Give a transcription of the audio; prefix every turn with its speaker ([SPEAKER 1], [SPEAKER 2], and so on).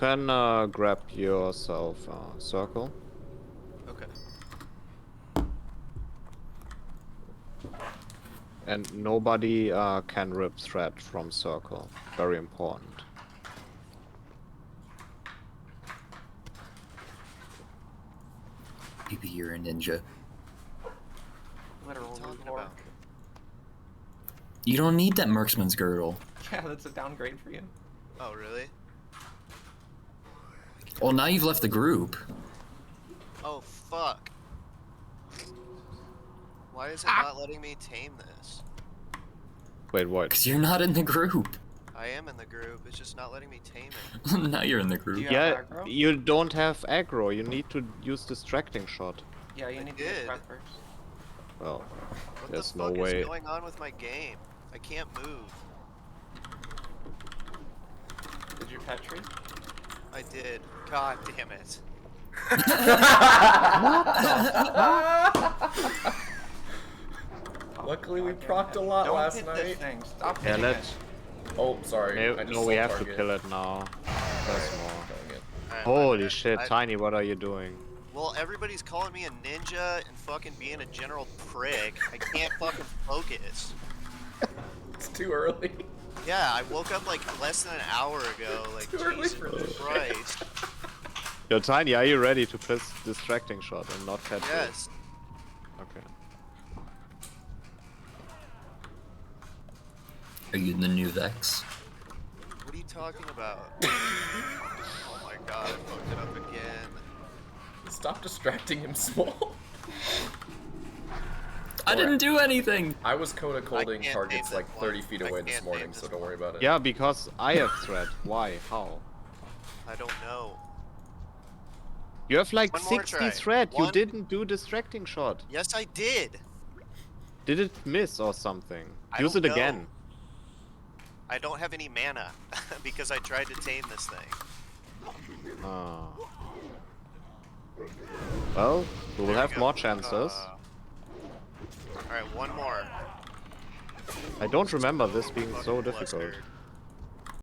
[SPEAKER 1] can grab yourself a circle.
[SPEAKER 2] Okay.
[SPEAKER 1] And nobody can rip thread from circle. Very important.
[SPEAKER 3] Maybe you're a ninja.
[SPEAKER 4] Literal
[SPEAKER 2] talking
[SPEAKER 4] pork.
[SPEAKER 2] about?
[SPEAKER 3] You don't need that marksman's girdle.
[SPEAKER 4] Yeah, that's a downgrade for you.
[SPEAKER 2] Oh, really?
[SPEAKER 3] Well, now you've left the group.
[SPEAKER 2] Oh, fuck. Why is it not letting me tame this?
[SPEAKER 1] Wait, what?
[SPEAKER 3] Because you're not in the group.
[SPEAKER 2] I am in the group, it's just not letting me tame it.
[SPEAKER 3] Now you're in the group.
[SPEAKER 4] You
[SPEAKER 1] Yeah,
[SPEAKER 4] have aggro?
[SPEAKER 1] you don't have aggro. You need to use distracting shot.
[SPEAKER 4] Yeah, you
[SPEAKER 2] I
[SPEAKER 4] need to get
[SPEAKER 2] did.
[SPEAKER 4] prep first.
[SPEAKER 1] Well,
[SPEAKER 2] What
[SPEAKER 1] there's
[SPEAKER 2] the
[SPEAKER 1] no
[SPEAKER 2] fuck
[SPEAKER 1] way.
[SPEAKER 2] is going on with my game? I can't move.
[SPEAKER 4] Did you petri?
[SPEAKER 2] I did. God damn it.
[SPEAKER 5] Luckily, we
[SPEAKER 4] God
[SPEAKER 5] procced a
[SPEAKER 4] damn it.
[SPEAKER 5] lot
[SPEAKER 4] Don't
[SPEAKER 5] last
[SPEAKER 4] hit
[SPEAKER 5] night.
[SPEAKER 4] This thing. Stop
[SPEAKER 1] Yeah,
[SPEAKER 4] hitting
[SPEAKER 1] let's.
[SPEAKER 4] it.
[SPEAKER 5] Oh, sorry.
[SPEAKER 1] No,
[SPEAKER 5] I just
[SPEAKER 1] no, we
[SPEAKER 5] saw
[SPEAKER 1] have
[SPEAKER 5] target.
[SPEAKER 1] to kill it now. There's more.
[SPEAKER 5] Killing it.
[SPEAKER 2] Alright,
[SPEAKER 1] Holy
[SPEAKER 2] my
[SPEAKER 1] shit,
[SPEAKER 2] bad.
[SPEAKER 1] Tiny, what are you doing?
[SPEAKER 2] Well, everybody's calling me a ninja and fucking being a general prick. I can't fucking focus.
[SPEAKER 5] It's too early.
[SPEAKER 2] Yeah, I woke up like less than an hour ago. Like,
[SPEAKER 5] Too early
[SPEAKER 2] Jesus
[SPEAKER 5] for this shit.
[SPEAKER 2] Christ.
[SPEAKER 1] Yo, Tiny, are you ready to piss distracting shot and not catch it?
[SPEAKER 2] Yes.
[SPEAKER 1] Okay.
[SPEAKER 3] Are you the new Vex?
[SPEAKER 2] What are you talking about? Oh my god, I fucked it up again.
[SPEAKER 5] Stop distracting him, Small.
[SPEAKER 3] I didn't do anything!
[SPEAKER 5] I was Coda colding
[SPEAKER 2] can't
[SPEAKER 5] targets
[SPEAKER 2] tame
[SPEAKER 5] like
[SPEAKER 2] this
[SPEAKER 5] 30
[SPEAKER 2] one.
[SPEAKER 5] feet
[SPEAKER 2] I
[SPEAKER 5] away this
[SPEAKER 2] can't
[SPEAKER 5] morning,
[SPEAKER 2] tame
[SPEAKER 5] so
[SPEAKER 2] this
[SPEAKER 5] don't worry about it.
[SPEAKER 1] Yeah, because I have threat. Why? How?
[SPEAKER 2] I don't know.
[SPEAKER 1] You have like
[SPEAKER 2] One more
[SPEAKER 1] 60
[SPEAKER 2] try.
[SPEAKER 1] threat. You
[SPEAKER 2] One-
[SPEAKER 1] didn't do distracting shot.
[SPEAKER 2] Yes, I did.
[SPEAKER 1] Did it miss or something?
[SPEAKER 2] I
[SPEAKER 1] Use it
[SPEAKER 2] don't know.
[SPEAKER 1] again.
[SPEAKER 2] I don't have any mana because I tried to tame this thing.
[SPEAKER 1] Ah. Well, we will
[SPEAKER 2] There we
[SPEAKER 1] have
[SPEAKER 2] go.
[SPEAKER 1] more chances.
[SPEAKER 2] Alright, one more.
[SPEAKER 1] I don't remember this being so
[SPEAKER 2] Fucking
[SPEAKER 1] difficult.
[SPEAKER 2] flustered.